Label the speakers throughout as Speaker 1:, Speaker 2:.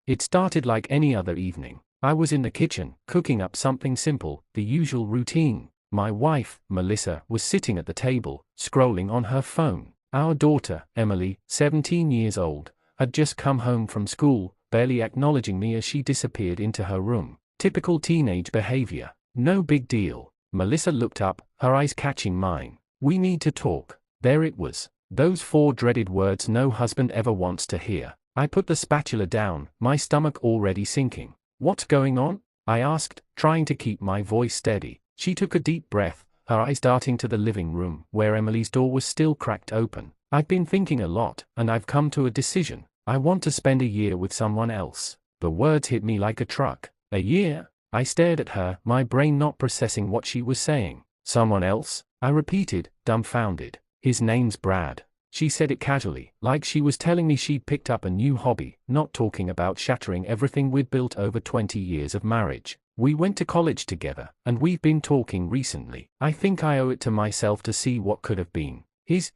Speaker 1: It started like any other evening. I was in the kitchen, cooking up something simple, the usual routine. My wife, Melissa, was sitting at the table, scrolling on her phone. Our daughter, Emily, 17 years old, had just come home from school, barely acknowledging me as she disappeared into her room. Typical teenage behavior. No big deal. Melissa looked up, her eyes catching mine. "We need to talk." There it was. Those 4 dreaded words no husband ever wants to hear. I put the spatula down, my stomach already sinking. "What's going on?" I asked, trying to keep my voice steady. She took a deep breath, her eyes darting to the living room, where Emily's door was still cracked open. "I've been thinking a lot, and I've come to a decision. I want to spend a year with someone else." The words hit me like a truck. "A year?" I stared at her, my brain not processing what she was saying. "Someone else?" I repeated, dumbfounded. "His name's Brad." She said it casually, like she was telling me she'd picked up a new hobby, not talking about shattering everything we'd built over 20 years of marriage. "We went to college together, and we've been talking recently. I think I owe it to myself to see what could have been. He's,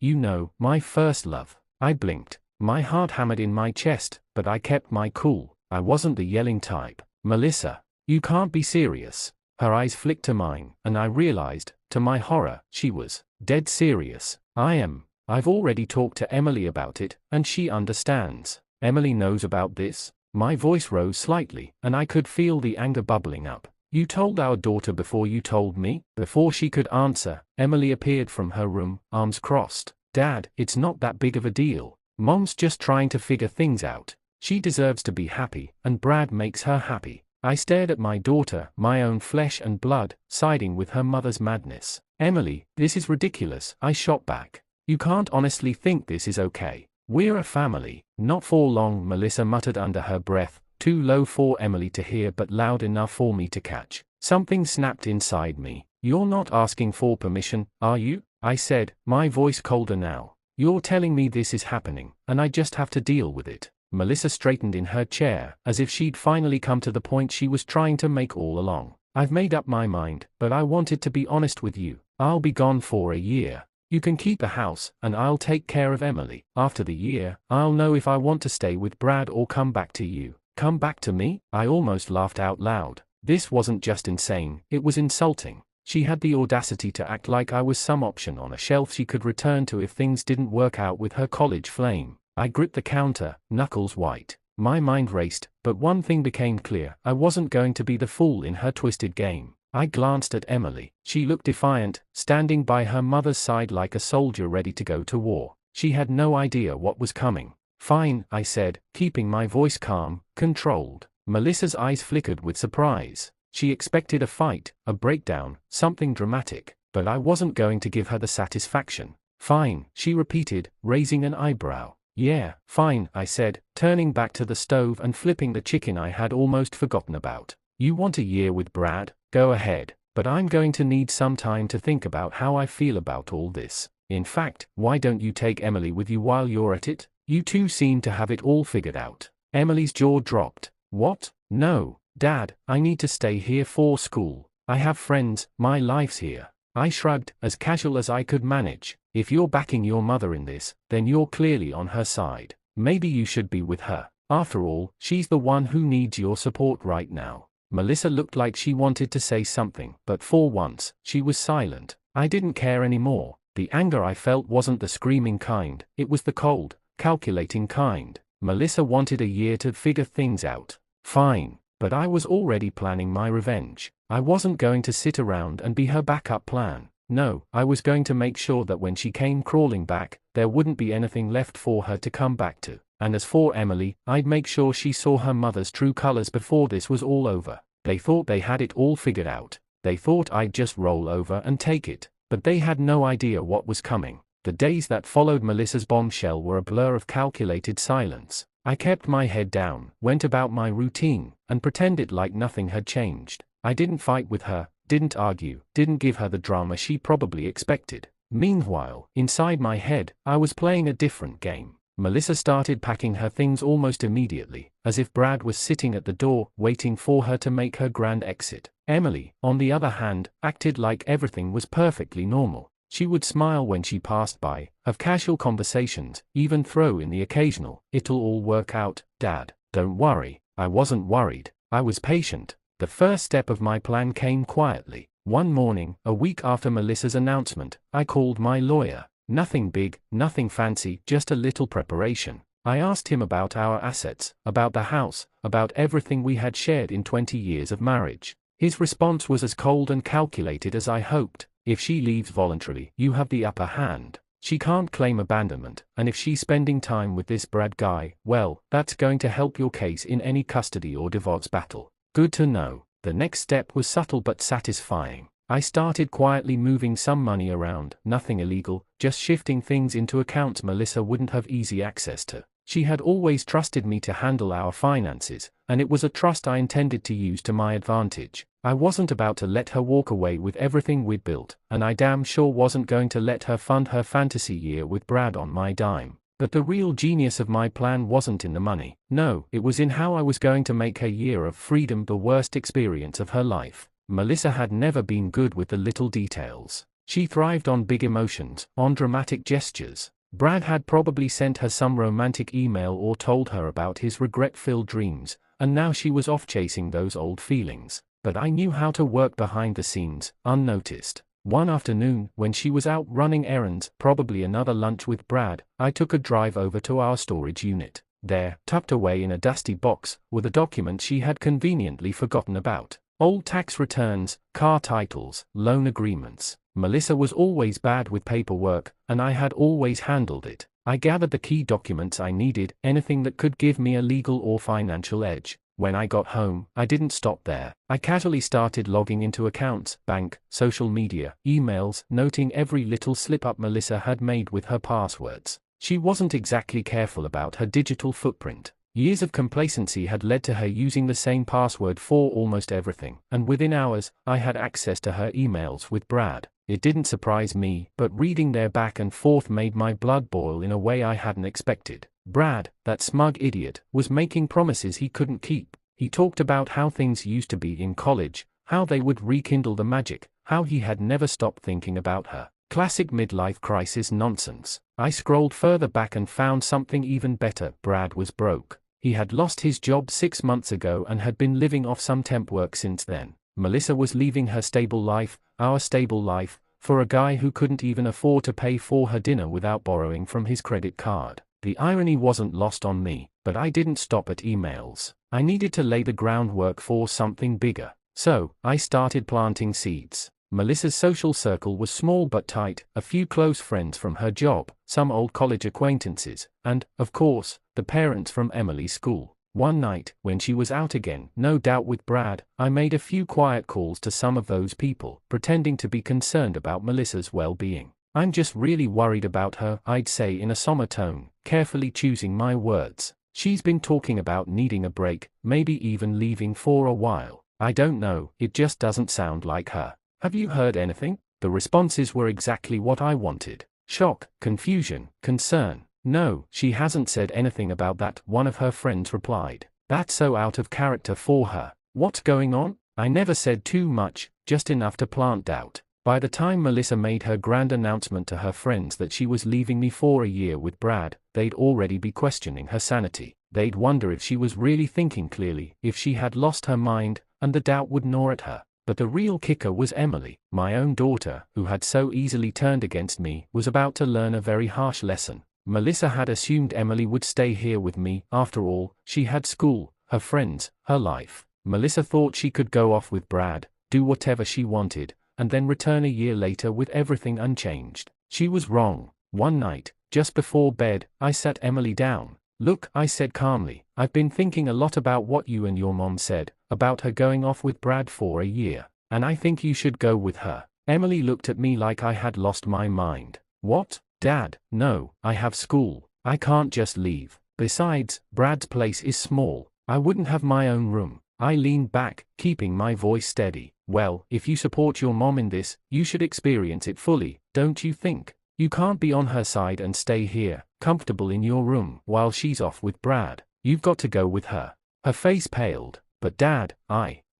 Speaker 1: my first love." I blinked. My heart hammered in my chest, but I kept my cool. I wasn't the yelling type. "Melissa, you can't be serious." Her eyes flicked to mine, and I realized, to my horror, she was dead serious. "I am. I've already talked to Emily about it, and she understands." "Emily knows about this?" My voice rose slightly, and I could feel the anger bubbling up. "You told our daughter before you told me?" Before she could answer, Emily appeared from her room, arms crossed. "Dad, it's not that big of a deal. Mom's just trying to figure things out. She deserves to be happy, and Brad makes her happy." I stared at my daughter, my own flesh and blood, siding with her mother's madness. "Emily, this is ridiculous," I shot back. "You can't honestly think this is okay. We're a family." "Not for long," Melissa muttered under her breath, too low for Emily to hear but loud enough for me to catch. Something snapped inside me. "You're not asking for permission, are you?" I said, my voice colder now. "You're telling me this is happening, and I just have to deal with it." Melissa straightened in her chair, as if she'd finally come to the point she was trying to make all along. "I've made up my mind, but I wanted to be honest with you. I'll be gone for a year. You can keep the house, and I'll take care of Emily. After the year, I'll know if I want to stay with Brad or come back to you." "Come back to me?" I almost laughed out loud. This wasn't just insane, it was insulting. She had the audacity to act like I was some option on a shelf she could return to if things didn't work out with her college flame. I gripped the counter, knuckles white. My mind raced, but one thing became clear: I wasn't going to be the fool in her twisted game. I glanced at Emily. She looked defiant, standing by her mother's side like a soldier ready to go to war. She had no idea what was coming. "Fine," I said, keeping my voice calm, controlled. Melissa's eyes flickered with surprise. She expected a fight, a breakdown, something dramatic, but I wasn't going to give her the satisfaction. "Fine," she repeated, raising an eyebrow. "Yeah, fine," I said, turning back to the stove and flipping the chicken I had almost forgotten about. "You want a year with Brad? Go ahead, but I'm going to need some time to think about how I feel about all this. In fact, why don't you take Emily with you while you're at it? You two seem to have it all figured out." Emily's jaw dropped. "What? No, Dad, I need to stay here for school. I have friends, my life's here." I shrugged, as casual as I could manage. "If you're backing your mother in this, then you're clearly on her side. Maybe you should be with her. After all, she's the one who needs your support right now." Melissa looked like she wanted to say something, but for once, she was silent. I didn't care anymore. The anger I felt wasn't the screaming kind, it was the cold, calculating kind. Melissa wanted a year to figure things out. Fine, but I was already planning my revenge. I wasn't going to sit around and be her backup plan. No, I was going to make sure that when she came crawling back, there wouldn't be anything left for her to come back to. And as for Emily, I'd make sure she saw her mother's true colors before this was all over. They thought they had it all figured out. They thought I'd just roll over and take it. But they had no idea what was coming. The days that followed Melissa's bombshell were a blur of calculated silence. I kept my head down, went about my routine, and pretended like nothing had changed. I didn't fight with her, didn't argue, didn't give her the drama she probably expected. Meanwhile, inside my head, I was playing a different game. Melissa started packing her things almost immediately, as if Brad was sitting at the door, waiting for her to make her grand exit. Emily, on the other hand, acted like everything was perfectly normal. She would smile when she passed by, have casual conversations, even throw in the occasional, "It'll all work out, Dad. Don't worry." I wasn't worried, I was patient. The first step of my plan came quietly. One morning, a week after Melissa's announcement, I called my lawyer. Nothing big, nothing fancy, just a little preparation. I asked him about our assets, about the house, about everything we had shared in 20 years of marriage. His response was as cold and calculated as I hoped. If she leaves voluntarily, you have the upper hand. She can't claim abandonment, and if she's spending time with this Brad guy, well, that's going to help your case in any custody or divorce battle. Good to know. The next step was subtle but satisfying. I started quietly moving some money around, nothing illegal, just shifting things into accounts Melissa wouldn't have easy access to. She had always trusted me to handle our finances, and it was a trust I intended to use to my advantage. I wasn't about to let her walk away with everything we'd built, and I damn sure wasn't going to let her fund her fantasy year with Brad on my dime. But the real genius of my plan wasn't in the money. No, it was in how I was going to make her year of freedom the worst experience of her life. Melissa had never been good with the little details. She thrived on big emotions, on dramatic gestures. Brad had probably sent her some romantic email or told her about his regret-filled dreams, and now she was off chasing those old feelings. But I knew how to work behind the scenes, unnoticed. One afternoon, when she was out running errands, probably another lunch with Brad, I took a drive over to our storage unit. There, tucked away in a dusty box, were the documents she had conveniently forgotten about. Old tax returns, car titles, loan agreements. Melissa was always bad with paperwork, and I had always handled it. I gathered the key documents I needed, anything that could give me a legal or financial edge. When I got home, I didn't stop there. I casually started logging into accounts, bank, social media, emails, noting every little slip-up Melissa had made with her passwords. She wasn't exactly careful about her digital footprint. Years of complacency had led to her using the same password for almost everything, and within hours, I had access to her emails with Brad. It didn't surprise me, but reading their back and forth made my blood boil in a way I hadn't expected. Brad, that smug idiot, was making promises he couldn't keep. He talked about how things used to be in college, how they would rekindle the magic, how he had never stopped thinking about her. Classic midlife crisis nonsense. I scrolled further back and found something even better. Brad was broke. He had lost his job 6 months ago and had been living off some temp work since then. Melissa was leaving her stable life, our stable life, for a guy who couldn't even afford to pay for her dinner without borrowing from his credit card. The irony wasn't lost on me, but I didn't stop at emails. I needed to lay the groundwork for something bigger. So, I started planting seeds. Melissa's social circle was small but tight, a few close friends from her job, some old college acquaintances, and, of course, the parents from Emily's school. One night, when she was out again, no doubt with Brad, I made a few quiet calls to some of those people, pretending to be concerned about Melissa's well-being. "I'm just really worried about her," I'd say in a somber tone, carefully choosing my words. "She's been talking about needing a break, maybe even leaving for a while. I don't know, it just doesn't sound like her. Have you heard anything?" The responses were exactly what I wanted. Shock, confusion, concern. "No, she hasn't said anything about that," one of her friends replied. "That's so out of character for her. What's going on?" I never said too much, just enough to plant doubt. By the time Melissa made her grand announcement to her friends that she was leaving me for a year with Brad, they'd already be questioning her sanity. They'd wonder if she was really thinking clearly, if she had lost her mind, and the doubt would gnaw at her. But the real kicker was Emily, my own daughter, who had so easily turned against me, was about to learn a very harsh lesson. Melissa had assumed Emily would stay here with me. After all, she had school, her friends, her life. Melissa thought she could go off with Brad, do whatever she wanted, and then return a year later with everything unchanged. She was wrong. One night, just before bed, I sat Emily down. "Look," I said calmly, "I've been thinking a lot about what you and your mom said, about her going off with Brad for a year, and I think you should go with her." Emily looked at me like I had lost my mind. "What, Dad? No, I have school. I can't just leave. Besides, Brad's place is small. I wouldn't have my own room." I leaned back, keeping my voice steady. "Well, if you support your mom in this, you should experience it fully, don't you think? You can't be on her side and stay here, comfortable in your room, while she's off with Brad. You've got to go with her." Her face paled. "But Dad,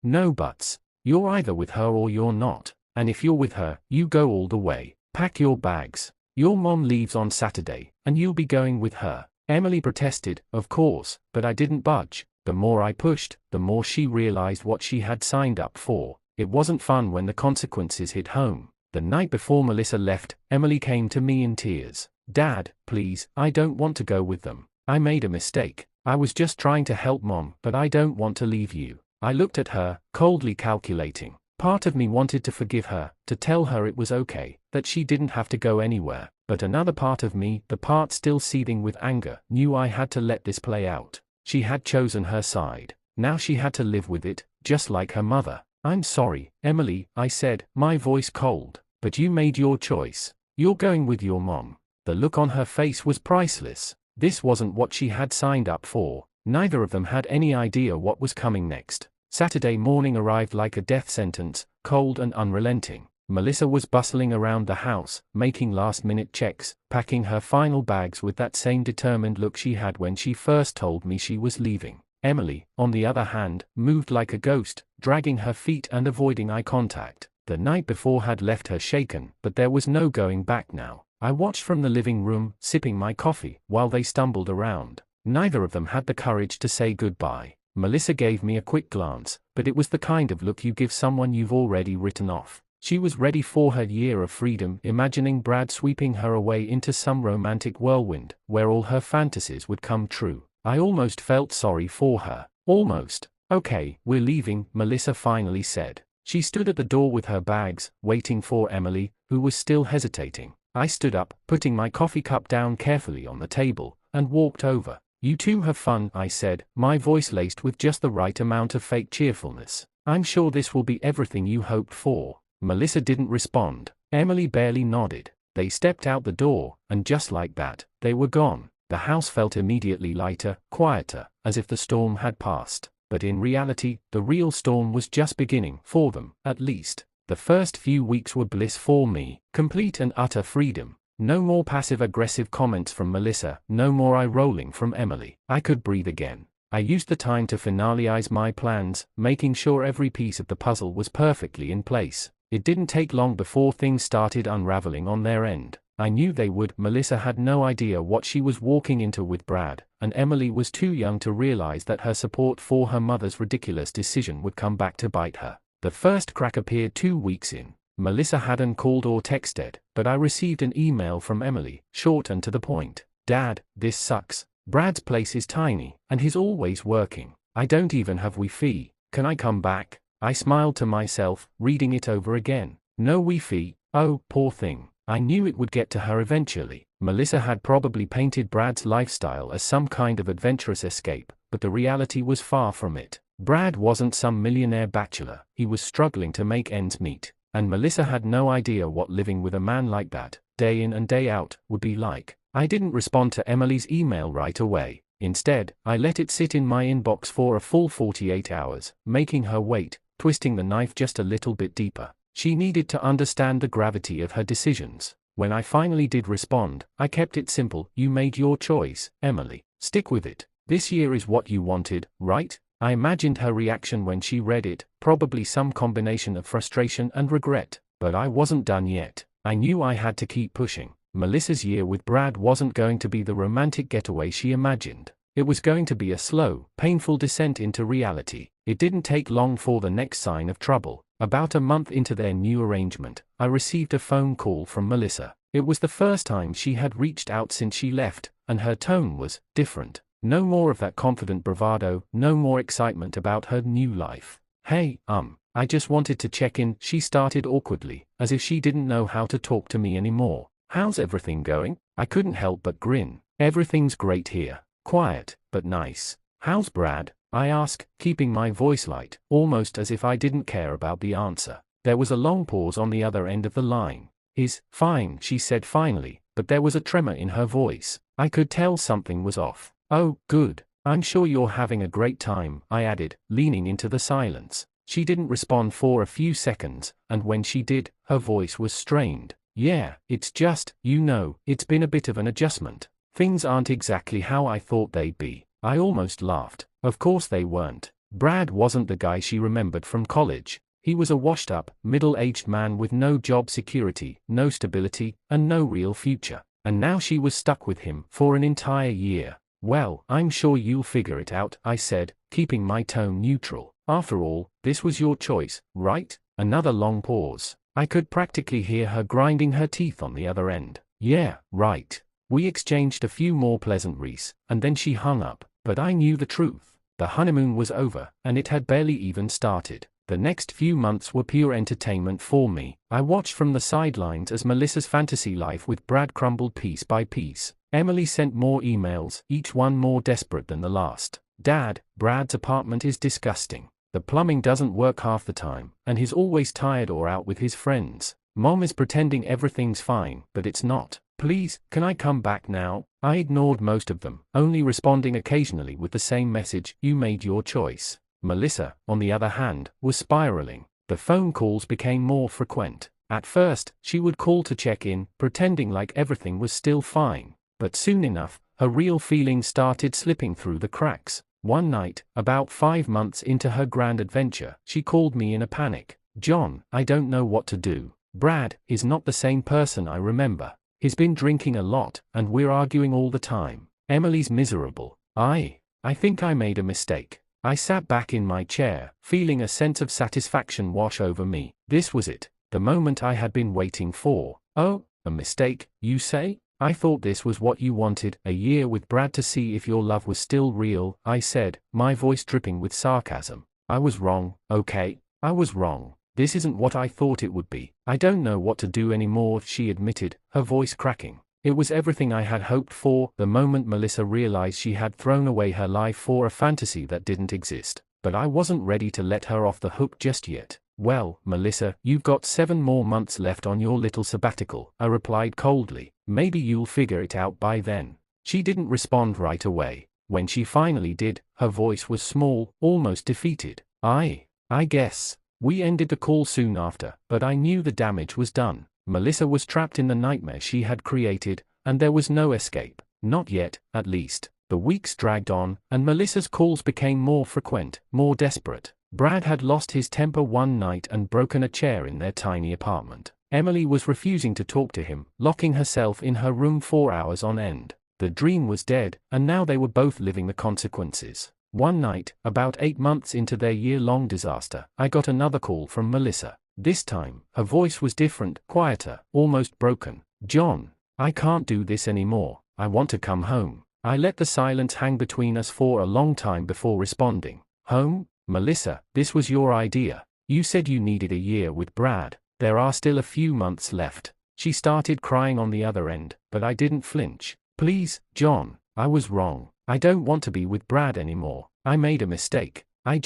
Speaker 1: No buts. You're either with her or you're not. And if you're with her, you go all the way. Pack your bags. Your mom leaves on Saturday, and you'll be going with her." Emily protested, of course, but I didn't budge. The more I pushed, the more she realized what she had signed up for. It wasn't fun when the consequences hit home. The night before Melissa left, Emily came to me in tears. "Dad, please, I don't want to go with them. I made a mistake. I was just trying to help Mom, but I don't want to leave you." I looked at her, coldly calculating. Part of me wanted to forgive her, to tell her it was okay, that she didn't have to go anywhere, but another part of me, the part still seething with anger, knew I had to let this play out. She had chosen her side. Now she had to live with it, just like her mother. "I'm sorry, Emily," I said, my voice cold, "but you made your choice. You're going with your mom." The look on her face was priceless. This wasn't what she had signed up for. Neither of them had any idea what was coming next. Saturday morning arrived like a death sentence, cold and unrelenting. Melissa was bustling around the house, making last-minute checks, packing her final bags with that same determined look she had when she first told me she was leaving. Emily, on the other hand, moved like a ghost, dragging her feet and avoiding eye contact. The night before had left her shaken, but there was no going back now. I watched from the living room, sipping my coffee, while they stumbled around. Neither of them had the courage to say goodbye. Melissa gave me a quick glance, but it was the kind of look you give someone you've already written off. She was ready for her year of freedom, imagining Brad sweeping her away into some romantic whirlwind, where all her fantasies would come true. I almost felt sorry for her. Almost. "Okay, we're leaving," Melissa finally said. She stood at the door with her bags, waiting for Emily, who was still hesitating. I stood up, putting my coffee cup down carefully on the table, and walked over. "You two have fun," I said, my voice laced with just the right amount of fake cheerfulness. "I'm sure this will be everything you hoped for." Melissa didn't respond. Emily barely nodded. They stepped out the door, and just like that, they were gone. The house felt immediately lighter, quieter, as if the storm had passed. But in reality, the real storm was just beginning, for them, at least. The first few weeks were bliss for me, complete and utter freedom. No more passive-aggressive comments from Melissa, no more eye-rolling from Emily. I could breathe again. I used the time to finalize my plans, making sure every piece of the puzzle was perfectly in place. It didn't take long before things started unraveling on their end. I knew they would. Melissa had no idea what she was walking into with Brad, and Emily was too young to realize that her support for her mother's ridiculous decision would come back to bite her. The first crack appeared 2 weeks in. Melissa hadn't called or texted, but I received an email from Emily, short and to the point. "Dad, this sucks. Brad's place is tiny, and he's always working. I don't even have Wi-Fi. Can I come back?" I smiled to myself, reading it over again. No Wi-Fi. Oh, poor thing. I knew it would get to her eventually. Melissa had probably painted Brad's lifestyle as some kind of adventurous escape, but the reality was far from it. Brad wasn't some millionaire bachelor. He was struggling to make ends meet. And Melissa had no idea what living with a man like that, day in and day out, would be like. I didn't respond to Emily's email right away. Instead, I let it sit in my inbox for a full 48 hours, making her wait, twisting the knife just a little bit deeper. She needed to understand the gravity of her decisions. When I finally did respond, I kept it simple. "You made your choice, Emily. Stick with it. This year is what you wanted, right?" I imagined her reaction when she read it, probably some combination of frustration and regret. But I wasn't done yet. I knew I had to keep pushing. Melissa's year with Brad wasn't going to be the romantic getaway she imagined. It was going to be a slow, painful descent into reality. It didn't take long for the next sign of trouble. About a month into their new arrangement, I received a phone call from Melissa. It was the first time she had reached out since she left, and her tone was different. No more of that confident bravado, no more excitement about her new life. "Hey, I just wanted to check in," she started awkwardly, as if she didn't know how to talk to me anymore. "How's everything going?" I couldn't help but grin. "Everything's great here. Quiet, but nice." "How's Brad?" I asked, keeping my voice light, almost as if I didn't care about the answer. There was a long pause on the other end of the line. "He's fine," she said finally, but there was a tremor in her voice. I could tell something was off. "Oh, good. I'm sure you're having a great time," I added, leaning into the silence. She didn't respond for a few seconds, and when she did, her voice was strained. "Yeah, it's just, it's been a bit of an adjustment. Things aren't exactly how I thought they'd be." I almost laughed. Of course they weren't. Brad wasn't the guy she remembered from college. He was a washed-up, middle-aged man with no job security, no stability, and no real future. And now she was stuck with him for an entire year. Well, I'm sure you'll figure it out, I said, keeping my tone neutral. After all, this was your choice, right? Another long pause. I could practically hear her grinding her teeth on the other end. Yeah, right. We exchanged a few more pleasantries, and then she hung up. But I knew the truth. The honeymoon was over, and it had barely even started. The next few months were pure entertainment for me. I watched from the sidelines as Melissa's fantasy life with Brad crumbled piece by piece. Emily sent more emails, each one more desperate than the last. Dad, Brad's apartment is disgusting. The plumbing doesn't work half the time, and he's always tired or out with his friends. Mom is pretending everything's fine, but it's not. Please, can I come back now? I ignored most of them, only responding occasionally with the same message, you made your choice. Melissa, on the other hand, was spiraling. The phone calls became more frequent. At first, she would call to check in, pretending like everything was still fine. But soon enough, her real feelings started slipping through the cracks. One night, about 5 months into her grand adventure, she called me in a panic. John, I don't know what to do. Brad is not the same person I remember. He's been drinking a lot, and we're arguing all the time. Emily's miserable. I think I made a mistake. I sat back in my chair, feeling a sense of satisfaction wash over me. This was it, the moment I had been waiting for. Oh, a mistake, you say? I thought this was what you wanted, a year with Brad to see if your love was still real, I said, my voice dripping with sarcasm. I was wrong, okay? I was wrong. This isn't what I thought it would be. I don't know what to do anymore, she admitted, her voice cracking. It was everything I had hoped for, the moment Melissa realized she had thrown away her life for a fantasy that didn't exist. But I wasn't ready to let her off the hook just yet. Well, Melissa, you've got 7 more months left on your little sabbatical, I replied coldly. Maybe you'll figure it out by then. She didn't respond right away. When she finally did, her voice was small, almost defeated. I guess. We ended the call soon after, but I knew the damage was done. Melissa was trapped in the nightmare she had created, and there was no escape. Not yet, at least. The weeks dragged on, and Melissa's calls became more frequent, more desperate. Brad had lost his temper one night and broken a chair in their tiny apartment. Emily was refusing to talk to him, locking herself in her room 4 hours on end. The dream was dead, and now they were both living the consequences. One night, about 8 months into their year-long disaster, I got another call from Melissa. This time, her voice was different, quieter, almost broken. John, I can't do this anymore. I want to come home. I let the silence hang between us for a long time before responding. Home? Melissa, this was your idea. You said you needed a year with Brad. There are still a few months left. She started crying on the other end, but I didn't flinch. Please, John, I was wrong. I don't want to be with Brad anymore. I made a mistake. I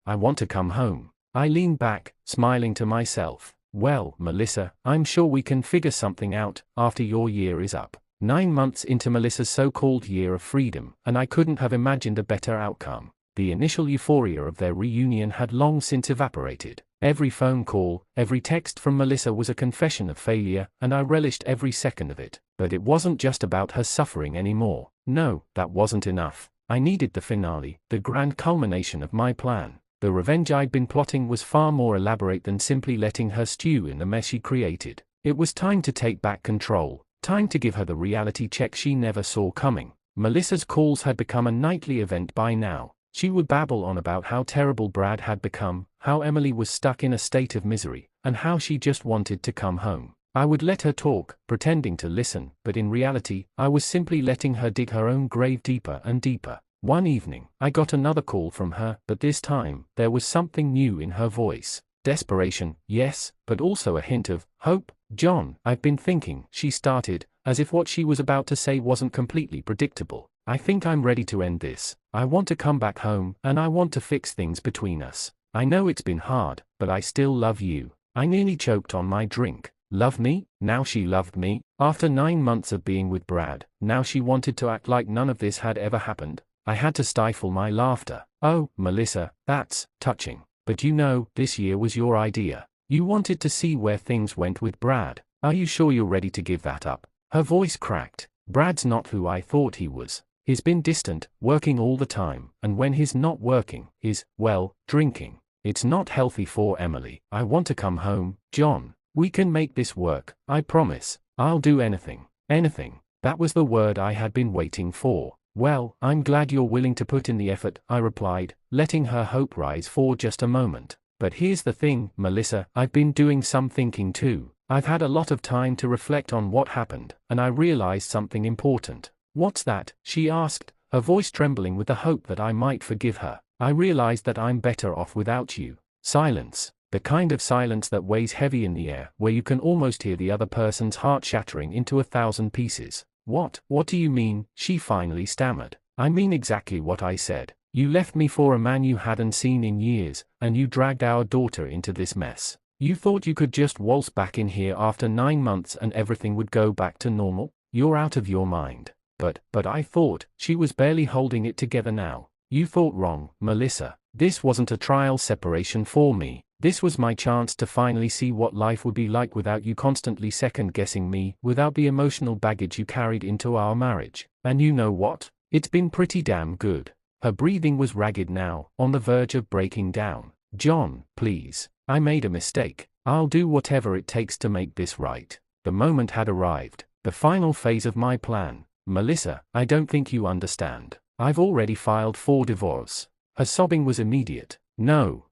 Speaker 1: want to come home. I leaned back, smiling to myself. Well, Melissa, I'm sure we can figure something out after your year is up. 9 months into Melissa's so-called year of freedom, and I couldn't have imagined a better outcome. The initial euphoria of their reunion had long since evaporated. Every phone call, every text from Melissa was a confession of failure, and I relished every second of it. But it wasn't just about her suffering anymore. No, that wasn't enough. I needed the finale, the grand culmination of my plan. The revenge I'd been plotting was far more elaborate than simply letting her stew in the mess she created. It was time to take back control, time to give her the reality check she never saw coming. Melissa's calls had become a nightly event by now. She would babble on about how terrible Brad had become, how Emily was stuck in a state of misery, and how she just wanted to come home. I would let her talk, pretending to listen, but in reality, I was simply letting her dig her own grave deeper and deeper. One evening, I got another call from her, but this time, there was something new in her voice. Desperation, yes, but also a hint of hope. John, I've been thinking, she started, as if what she was about to say wasn't completely predictable. I think I'm ready to end this. I want to come back home, and I want to fix things between us. I know it's been hard, but I still love you. I nearly choked on my drink. Love me? Now she loved me. After 9 months of being with Brad, now she wanted to act like none of this had ever happened. I had to stifle my laughter. Oh, Melissa, that's touching. But you know, this year was your idea. You wanted to see where things went with Brad. Are you sure you're ready to give that up? Her voice cracked. Brad's not who I thought he was. He's been distant, working all the time, and when he's not working, he's, well, drinking. It's not healthy for Emily. I want to come home, John. We can make this work, I promise. I'll do anything. Anything. That was the word I had been waiting for. Well, I'm glad you're willing to put in the effort, I replied, letting her hope rise for just a moment. But here's the thing, Melissa, I've been doing some thinking too. I've had a lot of time to reflect on what happened, and I realized something important. What's that? She asked, her voice trembling with the hope that I might forgive her. I realized that I'm better off without you. Silence. The kind of silence that weighs heavy in the air, where you can almost hear the other person's heart shattering into 1,000 pieces. What do you mean? She finally stammered. I mean exactly what I said. You left me for a man you hadn't seen in years, and you dragged our daughter into this mess. You thought you could just waltz back in here after 9 months and everything would go back to normal? You're out of your mind. But I thought, she was barely holding it together now. You thought wrong, Melissa. This wasn't a trial separation for me. This was my chance to finally see what life would be like without you constantly second-guessing me, without the emotional baggage you carried into our marriage. And you know what? It's been pretty damn good. Her breathing was ragged now, on the verge of breaking down. John, please. I made a mistake. I'll do whatever it takes to make this right. The moment had arrived. The final phase of my plan. Melissa, I don't think you understand. I've already filed for divorce. Her sobbing was immediate. No,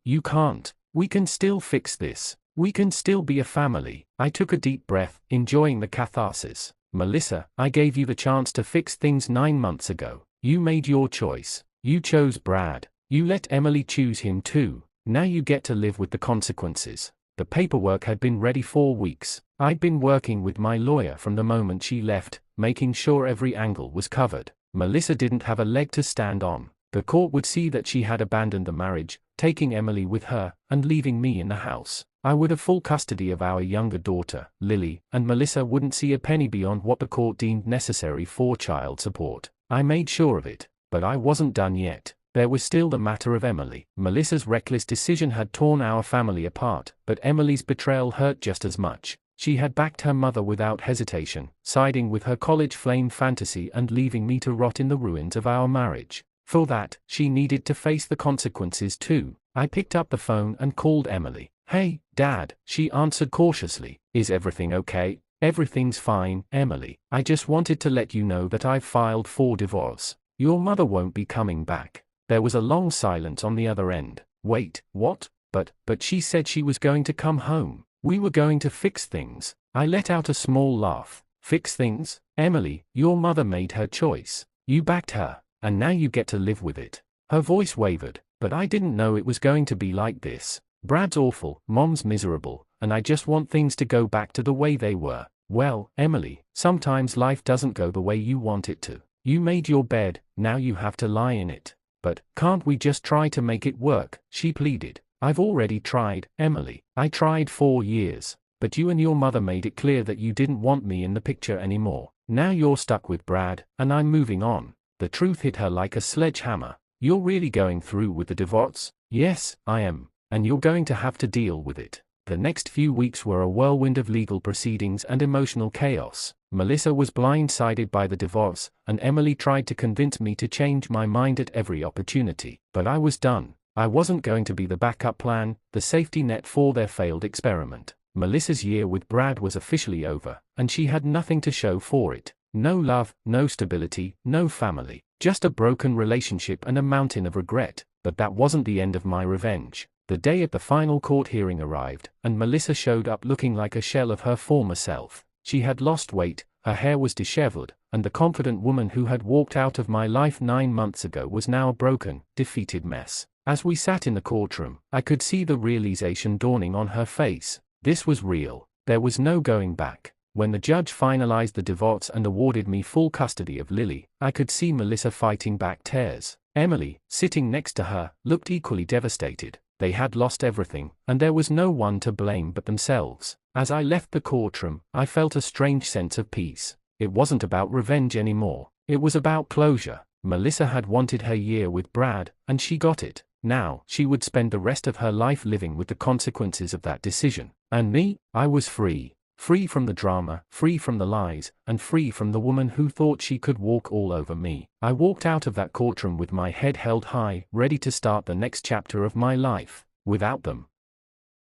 Speaker 1: you can't. We can still fix this. We can still be a family. I took a deep breath, enjoying the catharsis. Melissa, I gave you the chance to fix things 9 months ago. You made your choice. You chose Brad. You let Emily choose him too. Now you get to live with the consequences. The paperwork had been ready for weeks. I'd been working with my lawyer from the moment she left, making sure every angle was covered. Melissa didn't have a leg to stand on. The court would see that she had abandoned the marriage, taking Emily with her, and leaving me in the house. I would have full custody of our younger daughter, Lily, and Melissa wouldn't see a penny beyond what the court deemed necessary for child support. I made sure of it. But I wasn't done yet. There was still the matter of Emily. Melissa's reckless decision had torn our family apart, but Emily's betrayal hurt just as much. She had backed her mother without hesitation, siding with her college flame fantasy and leaving me to rot in the ruins of our marriage. For that, she needed to face the consequences too. I picked up the phone and called Emily. Hey, Dad, she answered cautiously. Is everything okay? Everything's fine, Emily. I just wanted to let you know that I've filed for divorce. Your mother won't be coming back. There was a long silence on the other end. Wait, what? But she said she was going to come home. We were going to fix things. I let out a small laugh. Fix things? Emily, your mother made her choice. You backed her, and now you get to live with it. Her voice wavered, but I didn't know it was going to be like this. Brad's awful, Mom's miserable, and I just want things to go back to the way they were. Well, Emily, sometimes life doesn't go the way you want it to. You made your bed, now you have to lie in it. But can't we just try to make it work? She pleaded. I've already tried, Emily. I tried 4 years. But you and your mother made it clear that you didn't want me in the picture anymore. Now you're stuck with Brad, and I'm moving on. The truth hit her like a sledgehammer. You're really going through with the divorce? Yes, I am. And you're going to have to deal with it. The next few weeks were a whirlwind of legal proceedings and emotional chaos. Melissa was blindsided by the divorce, and Emily tried to convince me to change my mind at every opportunity. But I was done. I wasn't going to be the backup plan, the safety net for their failed experiment. Melissa's year with Brad was officially over, and she had nothing to show for it. No love, no stability, no family. Just a broken relationship and a mountain of regret. But that wasn't the end of my revenge. The day of the final court hearing arrived, and Melissa showed up looking like a shell of her former self. She had lost weight, her hair was disheveled, and the confident woman who had walked out of my life 9 months ago was now a broken, defeated mess. As we sat in the courtroom, I could see the realization dawning on her face. This was real. There was no going back. When the judge finalized the divorce and awarded me full custody of Lily, I could see Melissa fighting back tears. Emily, sitting next to her, looked equally devastated. They had lost everything, and there was no one to blame but themselves. As I left the courtroom, I felt a strange sense of peace. It wasn't about revenge anymore. It was about closure. Melissa had wanted her year with Brad, and she got it. Now, she would spend the rest of her life living with the consequences of that decision. And me? I was free. Free from the drama, free from the lies, and free from the woman who thought she could walk all over me. I walked out of that courtroom with my head held high, ready to start the next chapter of my life. Without them,